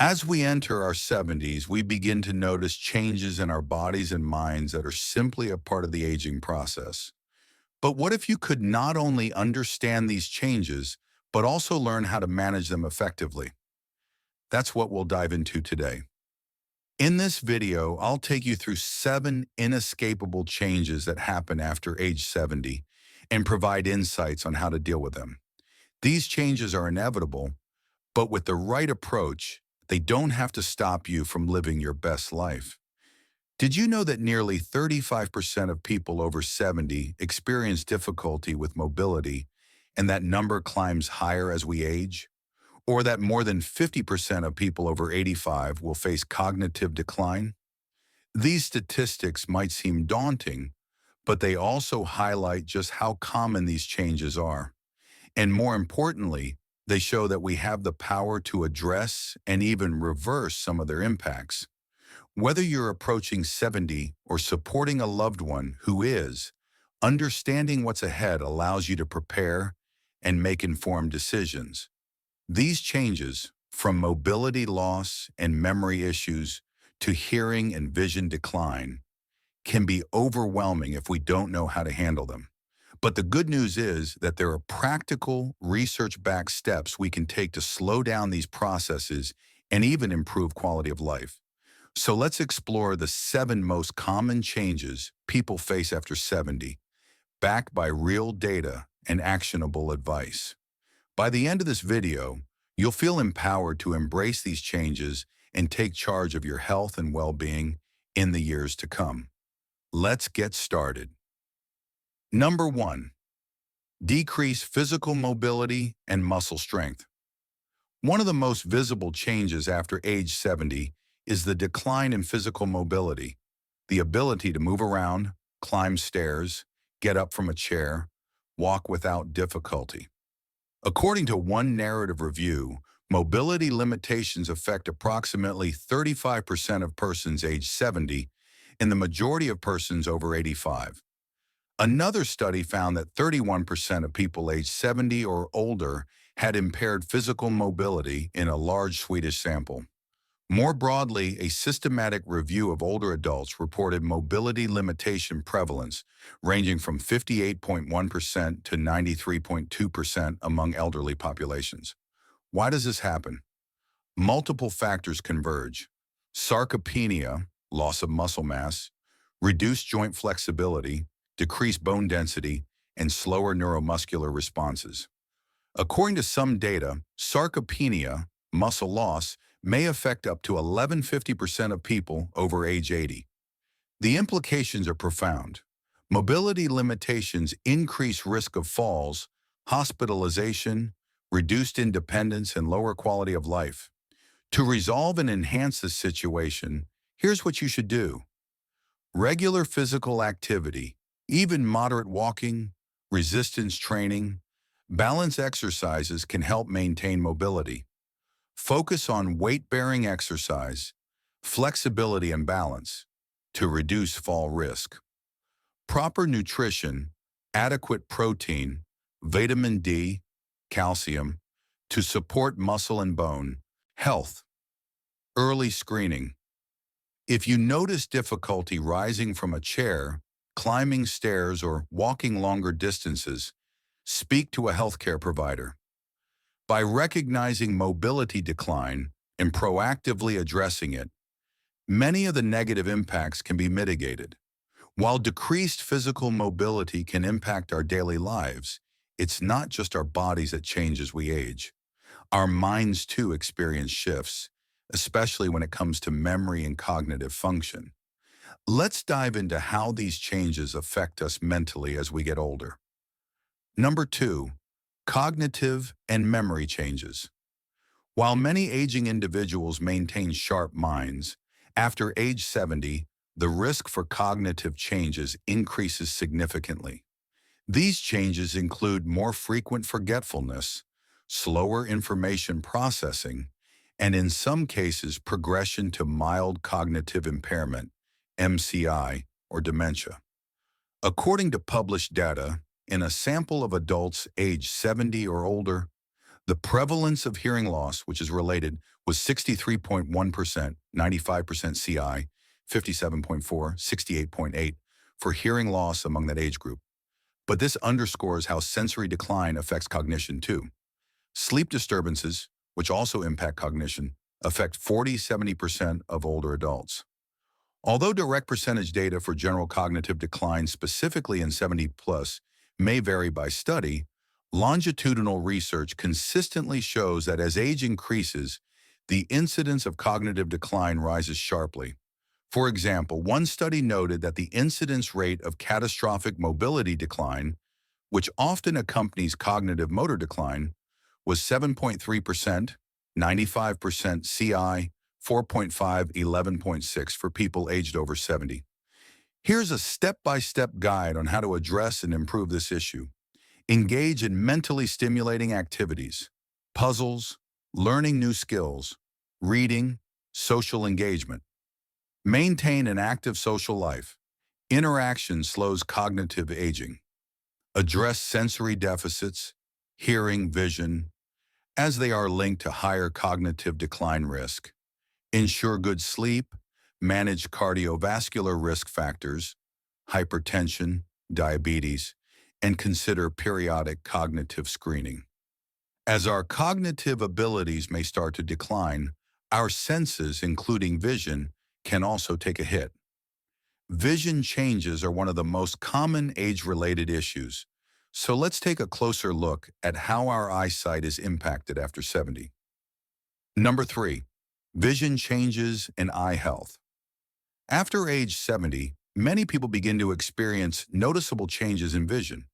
As we enter our 70s, we begin to notice changes in our bodies and minds that are simply a part of the aging process. But what if you could not only understand these changes, but also learn how to manage them effectively? That's what we'll dive into today. In this video, I'll take you through 7 inescapable changes that happen after age 70 and provide insights on how to deal with them. These changes are inevitable, but with the right approach, they don't have to stop you from living your best life. Did you know that nearly 35% of people over 70 experience difficulty with mobility, and that number climbs higher as we age? Or that more than 50% of people over 85 will face cognitive decline? These statistics might seem daunting, but they also highlight just how common these changes are. And more importantly, they show that we have the power to address and even reverse some of their impacts. Whether you're approaching 70 or supporting a loved one who is, understanding what's ahead allows you to prepare and make informed decisions. These changes, from mobility loss and memory issues to hearing and vision decline, can be overwhelming if we don't know how to handle them. But the good news is that there are practical, research-backed steps we can take to slow down these processes and even improve quality of life. So let's explore the 7 most common changes people face after 70, backed by real data and actionable advice. By the end of this video, you'll feel empowered to embrace these changes and take charge of your health and well-being in the years to come. Let's get started. Number 1. Decrease physical mobility and muscle strength. One of the most visible changes after age 70 is the decline in physical mobility, the ability to move around, climb stairs, get up from a chair, walk without difficulty. According to one narrative review, mobility limitations affect approximately 35% of persons age 70 and the majority of persons over 85. Another study found that 31% of people aged 70 or older had impaired physical mobility in a large Swedish sample. More broadly, a systematic review of older adults reported mobility limitation prevalence ranging from 58.1% to 93.2% among elderly populations. Why does this happen? Multiple factors converge: sarcopenia, loss of muscle mass, reduced joint flexibility, decreased bone density, and slower neuromuscular responses. According to some data, sarcopenia, muscle loss, may affect up to 11–50% of people over age 80. The implications are profound. Mobility limitations increase risk of falls, hospitalization, reduced independence, and lower quality of life. To resolve and enhance this situation, here's what you should do. Regular physical activity, even moderate walking, resistance training, balance exercises can help maintain mobility. Focus on weight-bearing exercise, flexibility, and balance to reduce fall risk. Proper nutrition, adequate protein, vitamin D, calcium, to support muscle and bone health. Early screening. If you notice difficulty rising from a chair, climbing stairs, or walking longer distances, speak to a healthcare provider. By recognizing mobility decline and proactively addressing it, many of the negative impacts can be mitigated. While decreased physical mobility can impact our daily lives, it's not just our bodies that change as we age. Our minds too experience shifts, especially when it comes to memory and cognitive function. Let's dive into how these changes affect us mentally as we get older. Number 2. Cognitive and memory changes. While many aging individuals maintain sharp minds, after age 70, the risk for cognitive changes increases significantly. These changes include more frequent forgetfulness, slower information processing, and in some cases progression to mild cognitive impairment, MCI, or dementia. According to published data, in a sample of adults aged 70 or older, The prevalence of hearing loss, which is related, was 63.1%, 95% CI, 57.4, 68.8 for hearing loss among that age group. But this underscores how sensory decline affects cognition too. Sleep disturbances, which also impact cognition, affect 40–70% of older adults. Although direct percentage data for general cognitive decline specifically in 70 plus may vary by study, longitudinal research consistently shows that as age increases, the incidence of cognitive decline rises sharply. For example, one study noted that the incidence rate of catastrophic mobility decline, which often accompanies cognitive motor decline, was 7.3%, 95% CI, 4.5, 11.6 for people aged over 70. Here's a step-by-step guide on how to address and improve this issue. Engage in mentally stimulating activities, puzzles, learning new skills, reading, social engagement. Maintain an active social life. Interaction slows cognitive aging. Address sensory deficits, hearing, vision, as they are linked to higher cognitive decline risk. Ensure good sleep, manage cardiovascular risk factors, hypertension, diabetes, and consider periodic cognitive screening. As our cognitive abilities may start to decline, our senses, including vision, can also take a hit. Vision changes are one of the most common age-related issues, so let's take a closer look at how our eyesight is impacted after 70. Number 3. Vision changes in eye health. After age 70, many people begin to experience noticeable changes in vision.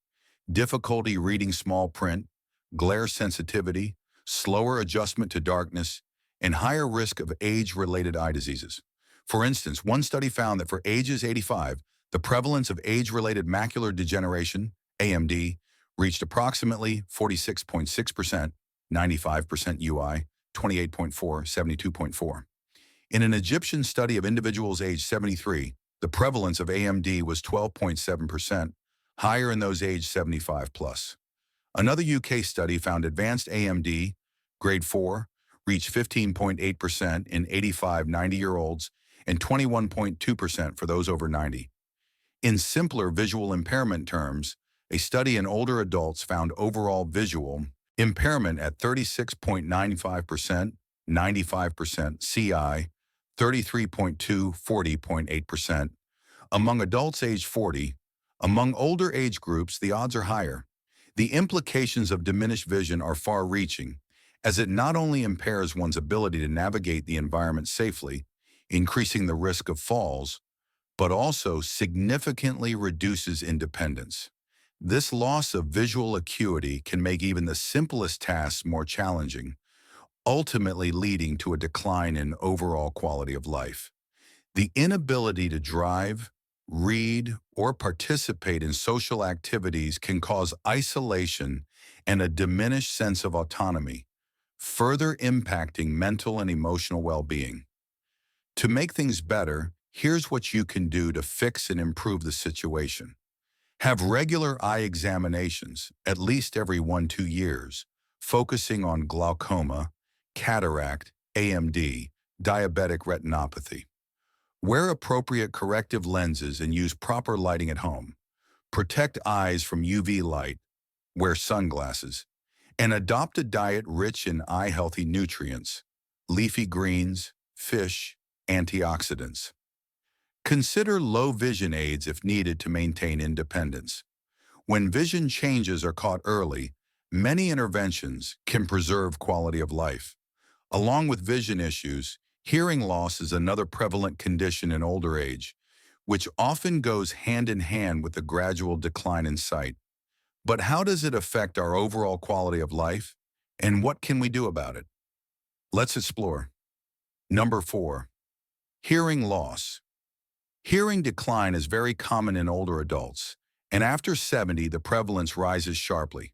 Difficulty reading small print, glare sensitivity, slower adjustment to darkness, and higher risk of age-related eye diseases. For instance, one study found that for ages 85, the prevalence of age-related macular degeneration, AMD, reached approximately 46.6%, 95% UI, 28.4, 72.4. In an Egyptian study of individuals aged 73, the prevalence of AMD was 12.7%, higher in those aged 75 plus. Another UK study found advanced AMD, grade 4, reached 15.8% in 85 90-year-olds and 21.2% for those over 90. In simpler visual impairment terms, a study in older adults found overall visual impairment at 36.95%, 95% CI, 33.2, 40.8%. Among adults age 40, among older age groups, the odds are higher. The implications of diminished vision are far-reaching, as it not only impairs one's ability to navigate the environment safely, increasing the risk of falls, but also significantly reduces independence. This loss of visual acuity can make even the simplest tasks more challenging, ultimately leading to a decline in overall quality of life. The inability to drive, read, or participate in social activities can cause isolation and a diminished sense of autonomy, further impacting mental and emotional well-being. To make things better, here's what you can do to fix and improve the situation. Have regular eye examinations, at least every 1–2 years, focusing on glaucoma, cataract, AMD, diabetic retinopathy. Wear appropriate corrective lenses and use proper lighting at home. Protect eyes from UV light, wear sunglasses, and adopt a diet rich in eye-healthy nutrients, leafy greens, fish, antioxidants. Consider low vision aids if needed to maintain independence. When vision changes are caught early, many interventions can preserve quality of life. Along with vision issues, hearing loss is another prevalent condition in older age, which often goes hand in hand with the gradual decline in sight. But how does it affect our overall quality of life, and what can we do about it? Let's explore. Number 4. Hearing loss. Hearing decline is very common in older adults, and after 70, the prevalence rises sharply.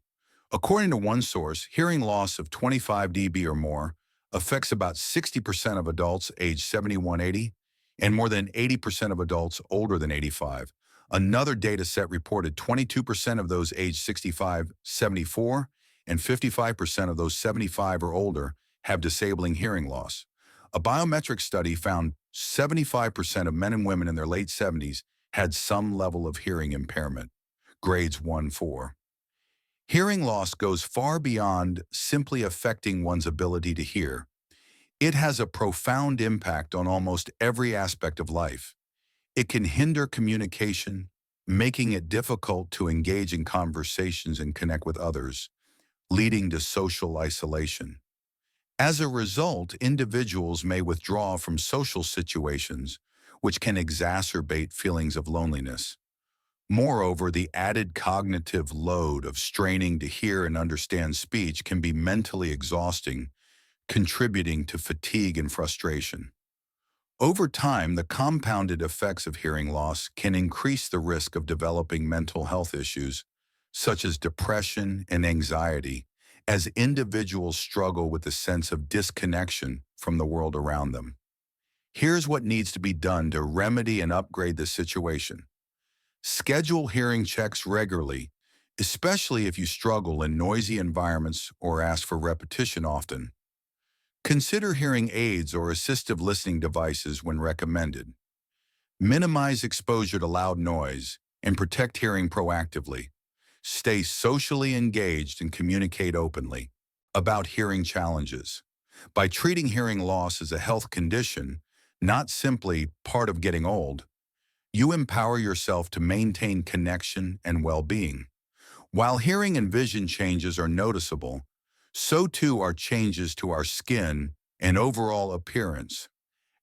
According to one source, hearing loss of 25 dB or more affects about 60% of adults aged 71–80 and more than 80% of adults older than 85. Another data set reported 22% of those aged 65–74 and 55% of those 75 or older have disabling hearing loss. A biometric study found 75% of men and women in their late 70s had some level of hearing impairment, grades 1-4. Hearing loss goes far beyond simply affecting one's ability to hear. It has a profound impact on almost every aspect of life. It can hinder communication, making it difficult to engage in conversations and connect with others, leading to social isolation. As a result, individuals may withdraw from social situations, which can exacerbate feelings of loneliness. Moreover, the added cognitive load of straining to hear and understand speech can be mentally exhausting, contributing to fatigue and frustration. Over time, the compounded effects of hearing loss can increase the risk of developing mental health issues, such as depression and anxiety, as individuals struggle with a sense of disconnection from the world around them. Here's what needs to be done to remedy and upgrade the situation. Schedule hearing checks regularly, especially if you struggle in noisy environments or ask for repetition often. Consider hearing aids or assistive listening devices when recommended. Minimize exposure to loud noise and protect hearing proactively. Stay socially engaged and communicate openly about hearing challenges. By treating hearing loss as a health condition, not simply part of getting old, you empower yourself to maintain connection and well-being. While hearing and vision changes are noticeable, so too are changes to our skin and overall appearance.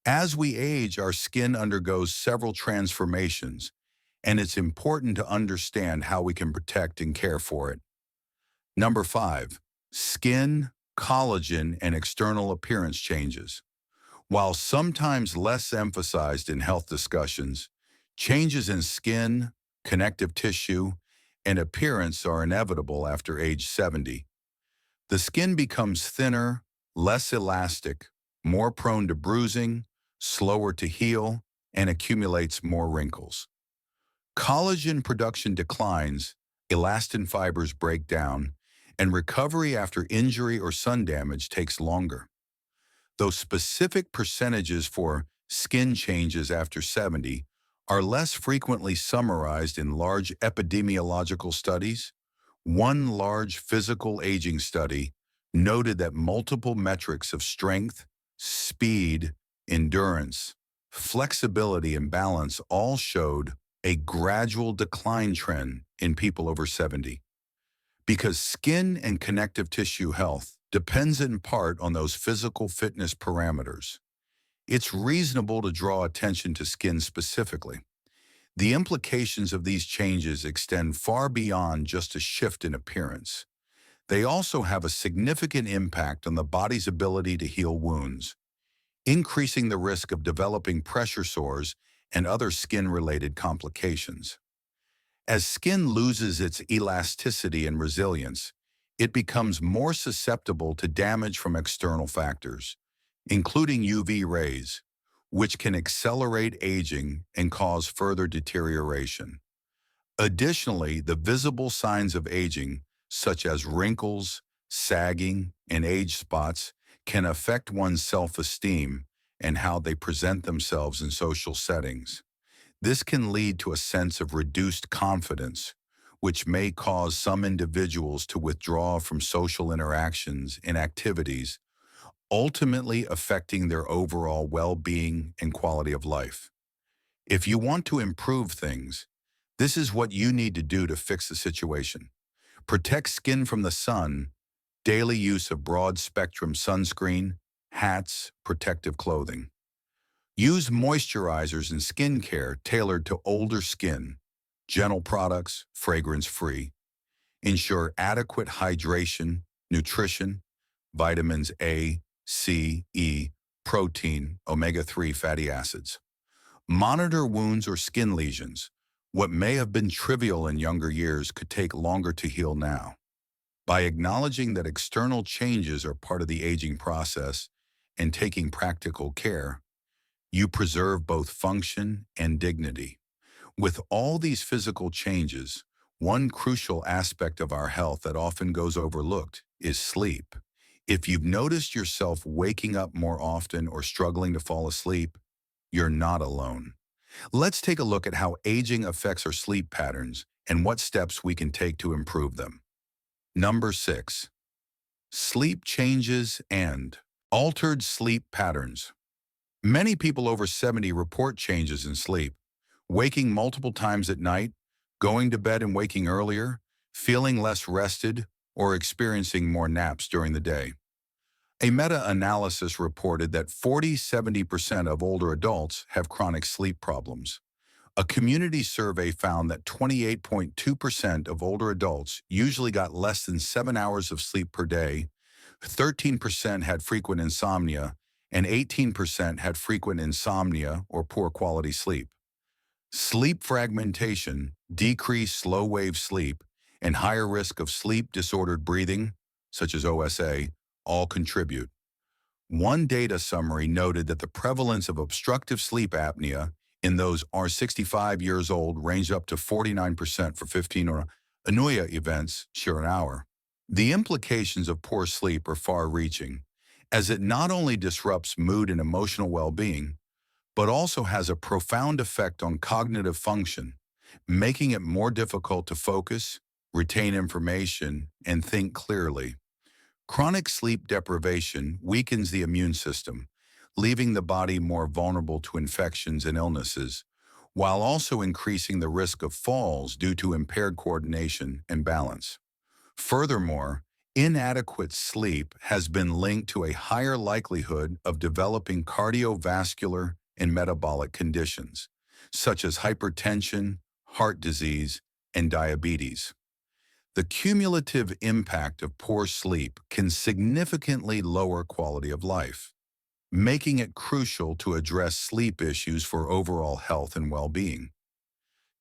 As we age, our skin undergoes several transformations, and it's important to understand how we can protect and care for it. Number 5, skin, collagen, and external appearance changes. While sometimes less emphasized in health discussions, changes in skin, connective tissue, and appearance are inevitable after age 70. The skin becomes thinner, less elastic, more prone to bruising, slower to heal, and accumulates more wrinkles. Collagen production declines, elastin fibers break down, and recovery after injury or sun damage takes longer. Though specific percentages for skin changes after 70 are less frequently summarized in large epidemiological studies, one large physical aging study noted that multiple metrics of strength, speed, endurance, flexibility, and balance all showed a gradual decline trend in people over 70. Because skin and connective tissue health depends in part on those physical fitness parameters, it's reasonable to draw attention to skin specifically. The implications of these changes extend far beyond just a shift in appearance. They also have a significant impact on the body's ability to heal wounds, increasing the risk of developing pressure sores and other skin-related complications. As skin loses its elasticity and resilience, it becomes more susceptible to damage from external factors, including UV rays, which can accelerate aging and cause further deterioration. Additionally, the visible signs of aging, such as wrinkles, sagging, and age spots, can affect one's self-esteem and how they present themselves in social settings. This can lead to a sense of reduced confidence, which may cause some individuals to withdraw from social interactions and activities, ultimately affecting their overall well-being and quality of life. If you want to improve things, this is what you need to do to fix the situation. Protect skin from the sun, daily use of broad-spectrum sunscreen, hats, protective clothing. Use moisturizers and skincare tailored to older skin, gentle products, fragrance-free. Ensure adequate hydration, nutrition, vitamins A, C, E, protein, omega-3 fatty acids. Monitor wounds or skin lesions. What may have been trivial in younger years could take longer to heal now. By acknowledging that external changes are part of the aging process and taking practical care, you preserve both function and dignity. With all these physical changes, One crucial aspect of our health that often goes overlooked is sleep. If you've noticed yourself waking up more often or struggling to fall asleep, you're not alone. Let's take a look at how aging affects our sleep patterns and what steps we can take to improve them. Number 6. Sleep changes and altered sleep patterns. Many people over 70 report changes in sleep, waking multiple times at night, going to bed and waking earlier, feeling less rested, or experiencing more naps during the day. A meta-analysis reported that 40–70% of older adults have chronic sleep problems. A community survey found that 28.2% of older adults usually got less than 7 hours of sleep per day, 13% had frequent insomnia, and 18% had frequent insomnia or poor quality sleep. Sleep fragmentation, decreased slow-wave sleep, and higher risk of sleep-disordered breathing, such as OSA, all contribute. One data summary noted that the prevalence of obstructive sleep apnea in those are 65 years old ranged up to 49% for 15 or anuia events per hour. The implications of poor sleep are far-reaching, as it not only disrupts mood and emotional well-being, but also has a profound effect on cognitive function, making it more difficult to focus, retain information, and think clearly. Chronic sleep deprivation weakens the immune system, leaving the body more vulnerable to infections and illnesses, while also increasing the risk of falls due to impaired coordination and balance. Furthermore, inadequate sleep has been linked to a higher likelihood of developing cardiovascular and metabolic conditions, such as hypertension, heart disease, and diabetes. The cumulative impact of poor sleep can significantly lower quality of life, making it crucial to address sleep issues for overall health and well-being.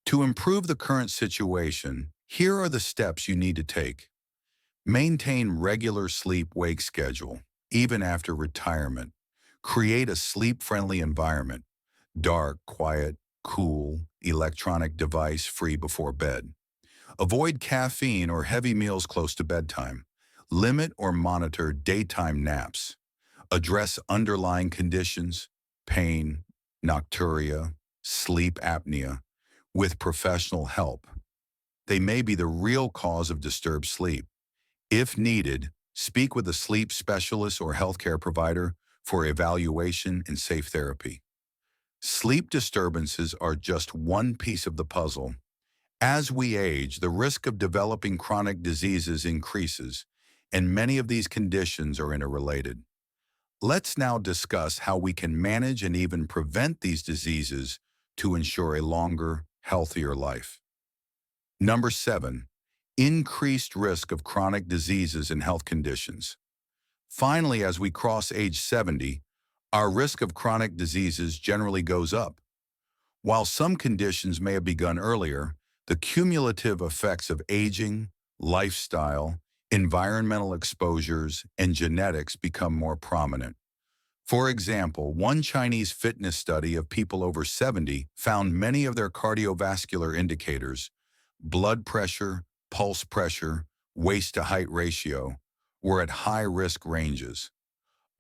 To improve the current situation, here are the steps you need to take. Maintain regular sleep-wake schedule, even after retirement. Create a sleep-friendly environment, dark, quiet, cool, electronic device-free before bed. Avoid caffeine or heavy meals close to bedtime. Limit or monitor daytime naps. Address underlying conditions, pain, nocturia, sleep apnea, with professional help. They may be the real cause of disturbed sleep. If needed, speak with a sleep specialist or healthcare provider for evaluation and safe therapy. Sleep disturbances are just one piece of the puzzle. As we age, the risk of developing chronic diseases increases, and many of these conditions are interrelated. Let's now discuss how we can manage and even prevent these diseases to ensure a longer, healthier life. Number 7. Increased risk of chronic diseases and health conditions. Finally, as we cross age 70, our risk of chronic diseases generally goes up. While some conditions may have begun earlier, the cumulative effects of aging, lifestyle, environmental exposures, and genetics become more prominent. For example, one Chinese fitness study of people over 70 found many of their cardiovascular indicators, blood pressure, pulse pressure, waist-to-height ratio, were at high-risk ranges.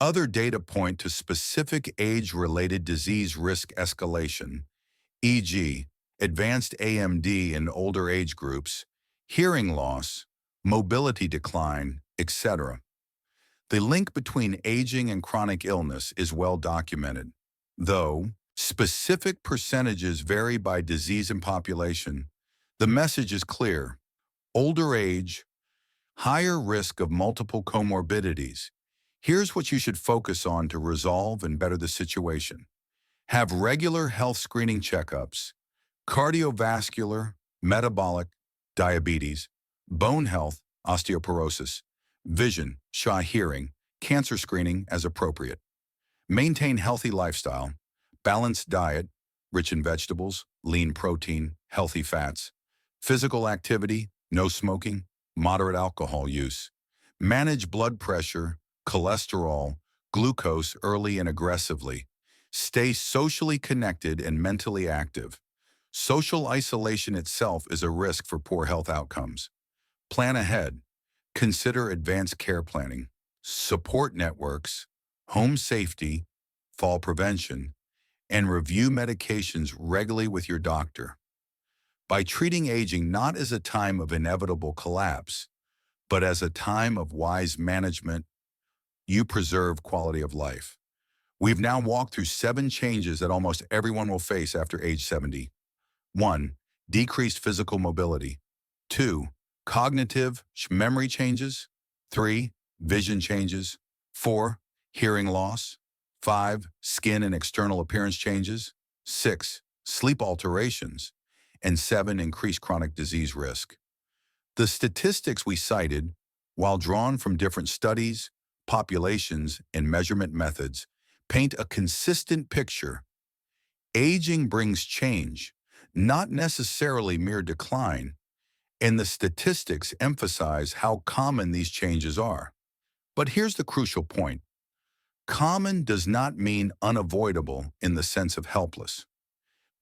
Other data point to specific age-related disease risk escalation, e.g., advanced AMD in older age groups, hearing loss, mobility decline, etc. The link between aging and chronic illness is well documented. Though specific percentages vary by disease and population, the message is clear. Older age, higher risk of multiple comorbidities. Here's what you should focus on to resolve and better the situation. Have regular health screening checkups, cardiovascular, metabolic, diabetes, bone health, osteoporosis, vision, hearing, cancer screening as appropriate. Maintain healthy lifestyle, balanced diet, rich in vegetables, lean protein, healthy fats, physical activity, no smoking, moderate alcohol use. Manage blood pressure, cholesterol, glucose early and aggressively. Stay socially connected and mentally active. Social isolation itself is a risk for poor health outcomes. Plan ahead. Consider advanced care planning, support networks, home safety, fall prevention, and review medications regularly with your doctor. By treating aging not as a time of inevitable collapse, but as a time of wise management, you preserve quality of life. We've now walked through 7 changes that almost everyone will face after age 70. 1. Decreased physical mobility. 2. Cognitive memory changes. 3. Vision changes. 4. Hearing loss. 5. Skin and external appearance changes. 6. Sleep alterations. And 7. Increased chronic disease risk. The statistics we cited, while drawn from different studies, populations, and measurement methods, paint a consistent picture. Aging brings change, not necessarily mere decline, and the statistics emphasize how common these changes are. But here's the crucial point. Common does not mean unavoidable in the sense of helpless.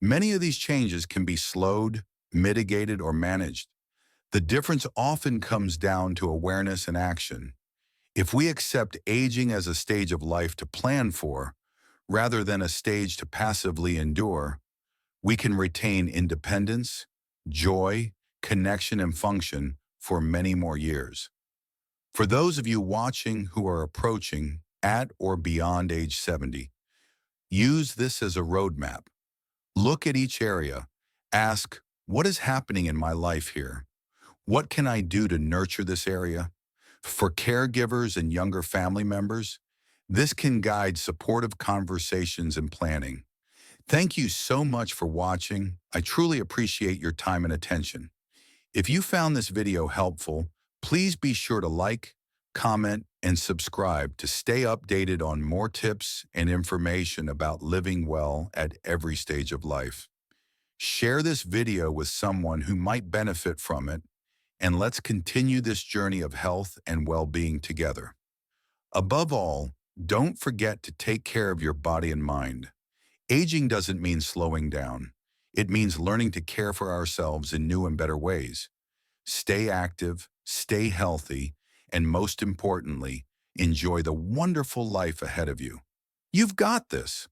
Many of these changes can be slowed, mitigated, or managed. The difference often comes down to awareness and action. If we accept aging as a stage of life to plan for, rather than a stage to passively endure, we can retain independence, joy, connection, and function for many more years. For those of you watching who are approaching at or beyond age 70, use this as a roadmap. Look at each area. Ask, what is happening in my life here? What can I do to nurture this area? For caregivers and younger family members, this can guide supportive conversations and planning. Thank you so much for watching. I truly appreciate your time and attention. If you found this video helpful, please be sure to like, comment, and subscribe to stay updated on more tips and information about living well at every stage of life. Share this video with someone who might benefit from it, and let's continue this journey of health and well-being together. Above all, don't forget to take care of your body and mind. Aging doesn't mean slowing down. It means learning to care for ourselves in new and better ways. Stay active, stay healthy, and most importantly, enjoy the wonderful life ahead of you. You've got this.